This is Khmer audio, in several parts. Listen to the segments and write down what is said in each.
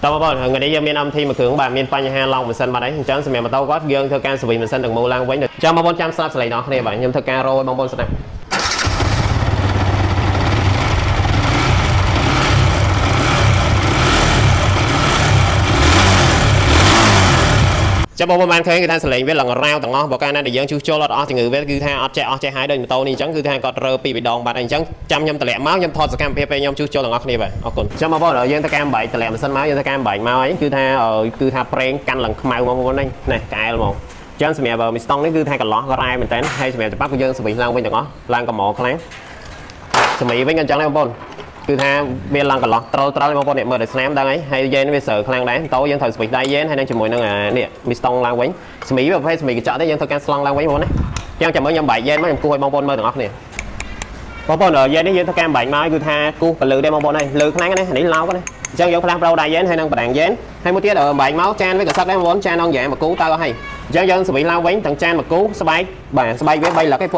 Tao bảo người đấy giờ miền âm thi mà cường bà miền Panh Hà Long mình sân mà đấy chẳng xem mà tao có gương theo can sự mình sân được mô lang quánh được cho mà 400 slab lại đó này bạn nhưng theo ca rồi bong bóng sân cho bộ bàn khơi người ta sẽ lấy với lần rau tầng ngõ bộ can để dân chú cho lọt thì người với cứ tha ở chạy hai đơn tàu này chẳng cứ tha có rơ bị đòn bạn anh chẳng trăm nhâm tệ máu nhâm thọt cam pp nhâm chú cho lần ngõ này vậy còn cho mà bộ dân ta cam bảy tệ mà sân máu dân ta cam bảy máu ấy cứ tha pren căn lần màu màu này này cài là một chẳng sẽ mẹ vào mình stong đấy cứ tha cả lọ cái rai mình tén hay sẽ mẹ bắt của dân sẽ bị lang bên tầng ngõ lang cầm mỏ kháng sẽ bị với ngân chẳng lên bồnคือถ้าเบียร์ลังกันหรอเราเลยมองบอลเนี่ยเมื่อเดือดสแนมดังไงให้เย็นไปเสิร์ฟคลังได้โต๊ะยังถอยสปีดได้เย็นให้นั่งจมูกนั่งเนี่ยมีสตองลังไว้สมีแบบให้สมีกระจายได้ยังถอยการสลองลังไว้หมดนะยังจะเมื่อยำใบเย็นไม่ยังกู้ให้มองบอลเมื่อถึงออกเนี่ยมองบอลเย็นนี่ยังถอยการใบมาคือถ้ากู้กับลือได้มองบอลnàyลือคลังกันนี่เล้ากันนี่ยังยังพลังเราได้เย็นให้นั่งประดังเย็นให้มุดเตี้ยใบเมาส์จานvới cả sắc đấy mónจานnon dạng mà cứu tao có hay dân sẽ bị lao quánh thằng chan mà cứu sby với bay là cái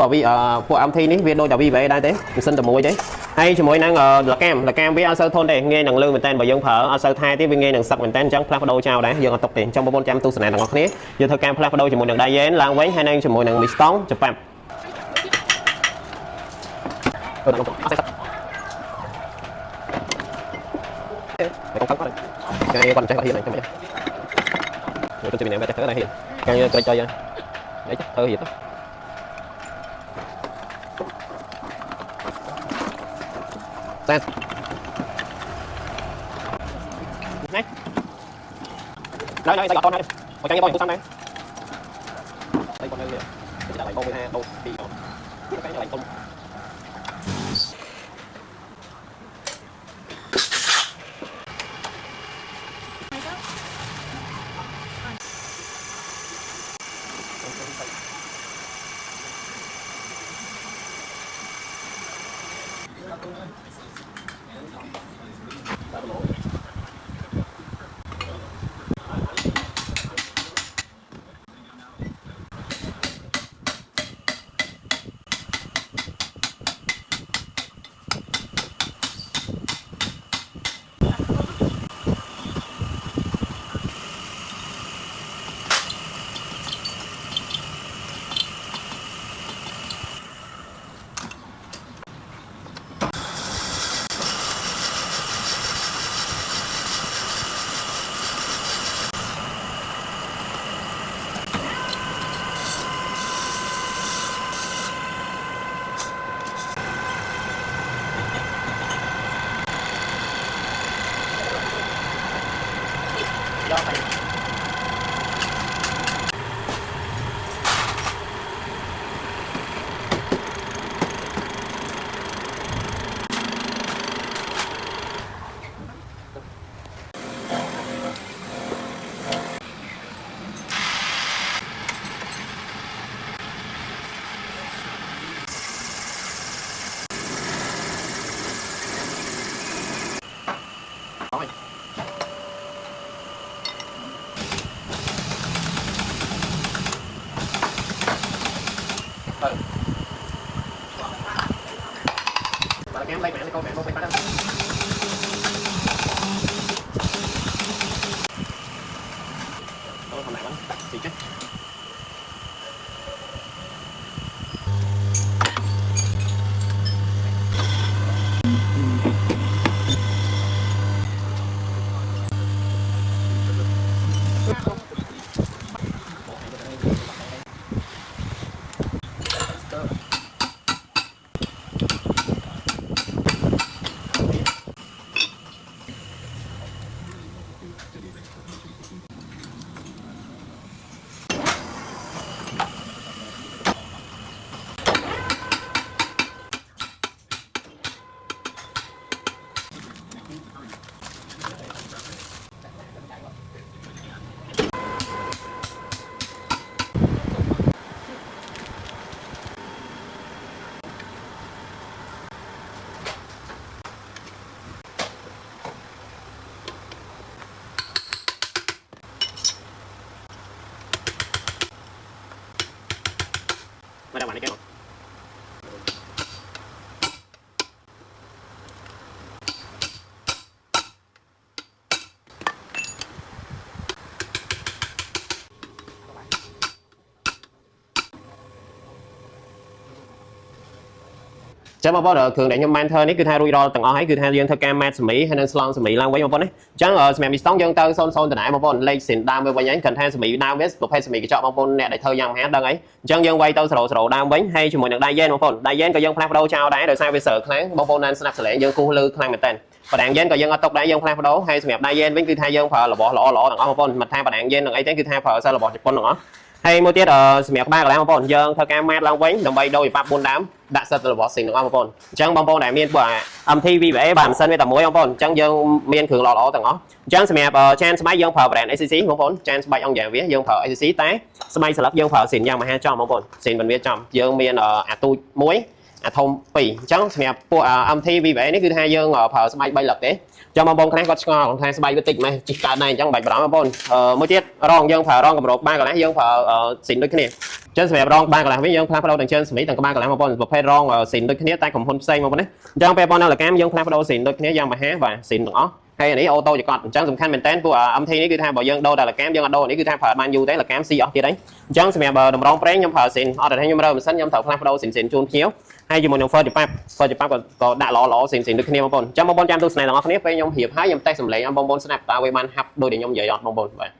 phụ âm thi ní viên đôi đầu vi về đây thế mình xin từ mũi đấy hay cho mỗi năng là cam với sơ thôn đây nghe năng lương mình tên và dân phở sơ thay tiếp nghe năng sặc mình tên chẳng plak đôi chào đã dân tộc tiền trong 400 tu sửa này là ngọc nế giờ thôi cam plak đôi cho mỗi năng đại dến lao quánh hay năng cho mỗi năng mix tóng chụp bám cái con trái hiện này cho mày tôi chỉ mình em trái này hiện cái chơi chơi đấy thơ hiện đó này đây con này một cái bông tôi xăm đây đây con đây chỉ là bông với hai bông thì cái này bông em đây mẹ con mẹ không phải đâu còn lại lắm thì chứ mà đâu mà cái ចាំបងប្អូនគ្រឿងដែលខ្ញុំបានធ្វើនេះគឺថារួចរាល់ទាំងអស់ហើយគឺថាយើងធ្វើការម៉ាតសម្លីហើយនឹងស្លងសម្លីឡើងវិញបងប្អូនណាអញ្ចឹងសម្រាប់មីស្តង់យើងទៅ00ដដែលបងប្អូនលេខសិនដើមវិញហ្នឹងគ្រាន់តែសម្លីដើមវាប្រភេទសម្លីកញ្ចក់បងប្អូនអ្នកដែលធ្វើយ៉ាងមហាដឹងអីអញ្ចឹងយើងវាយទៅ0ដើមវិញហើយជាមួយនឹងដៃយ៉ែនបងប្អូនដៃយ៉ែនក៏យើងផ្លាស់ប្ដូរចោលដែរដោយសារវាសើខ្លាំងបងប្អូនបានស្ដាប់សលេងយើងគូសលើខ្លាំងមែនតើបដាងយ៉ែនក៏យើងអត់ຕົកដែរយើងផ្លាស់ប្ដូរហើយសម្រាប់ដៃយ៉ែនវិញគឺថាយើងប្រើរបស់ល្អៗទាំងអស់បងប្អូនមិនថាបដាងយ៉ែននឹងអីទេគឺថាប្រើសិលរបស់ជប៉ុនទាំងអស់ហើយមួយទៀតសម្រាប់ក្បាលកន្លែងបងប្អូនយើងធ្វើការម៉ាតឡើងវិញដើម្បីដូរវិបាប់4ដើមដាក់សិតរបស់ស៊ីងទាំងអស់បងប្អូនអញ្ចឹងបងប្អូនដែលមានពួក MT VBA បានម៉ាស៊ីនវាតែមួយបងប្អូនអញ្ចឹងយើងមានគ្រឿងល្អៗទាំងអស់អញ្ចឹងសម្រាប់ចានស្បែកយើងប្រើ brand ACC បងប្អូនចានស្បែកអង្គយ៉ាវាយើងប្រើ ACC តែស្បែកស្លឹកយើងប្រើស៊ីនយ៉ាងមហាចំបងប្អូនស៊ីនមិនវាចំយើងមានអាទូច1អាធំ2អញ្ចឹងសម្រាប់ពួក MT VBA នេះគឺថាយើងប្រើស្បែក3លឹកទេចាំបងប្អូនខ្លះគាត់ឆ្ងល់ថាស្បែកវាតិចម៉េះជីកកើតដែរអញ្ចឹងបាច់បារម្ភបងប្អូនមួយទៀតរងយើងប្រើរងកម្រោបបានកន្លះយើងប្រើស៊ីនដូចគ្នាចឹងសម្រាប់រងបានកន្លះវិញយើងផ្លាស់ប្ដូរទាំងជើងសម្លីទាំងក្បាលកន្លះបងប្អូនប្រភេទរងស៊ីនដូចគ្នាតែក្រុមហ៊ុនផ្សេងបងប្អូនណាអញ្ចឹងពេលបងប្អូននៅលកម្មយើងផ្លាស់ប្ដូរស៊ីនដូចគ្នាយ៉ាងមហាបាទស៊ីនទាំងអស់ហើយនេះអូតូចកត់អញ្ចឹងសំខាន់មែនតើពួក MT នេះគឺថាបើយើងដូរតែលកម្មយើងអត់ដូរនេះគឺថាប្រើបានយូរទេលកម្មស៊ីអស់ទៀតហើយអញ្ចឹងសម្រាប់តម្រងប្រេងខ្ញុំប្រើស៊ីនអត់តែខ្ញុំរើម៉ាស៊ីនខ្ញុំត្រូវផ្លាស់ប្ដូរស៊ីនជូនភ្ញៀវហើយជាមួយនឹង Further Pap ក៏ដាក់ល្អៗស៊ីនដូចគ្នាបងប្អូនអញ្ចឹងបងប្អូនចាំទស្សនាទាំងអស់គ្នាពេលខ្ញុំរៀបហើយខ្ញុំតេស្តសម្លេងបងប្អូនស្ដាប់តើវាបានហាប់ដូចដែលខ្ញុំនិយាយអត់បងប្អូនបាទ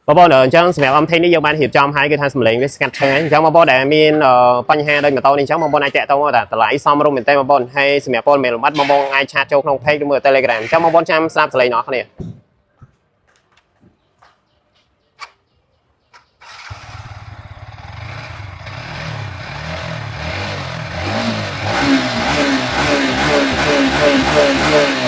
បងប្អូនអញ្ចឹងសម្រាប់ MT នេះយើងបានរៀបចំហើយគឺថាសម្លេងវាស្ងាត់ឆ្ងាយអញ្ចឹងបងប្អូនដែលមានបញ្ហាដូចម៉ូតូនេះអញ្ចឹងបងប្អូនអាចតាក់ទងតែតម្លៃសមរម្យមែនទេបងប្អូនហើយសម្រាប់ព័ត៌មានលម្អិតបងប្អូនអាចឆាតចូលក្នុង page ឬមួយ Telegram អញ្ចឹងបងប្អូនចាំស្ដាប់សម្លេងរបស់គ្នាHey, hey, hey, hey, hey, hey.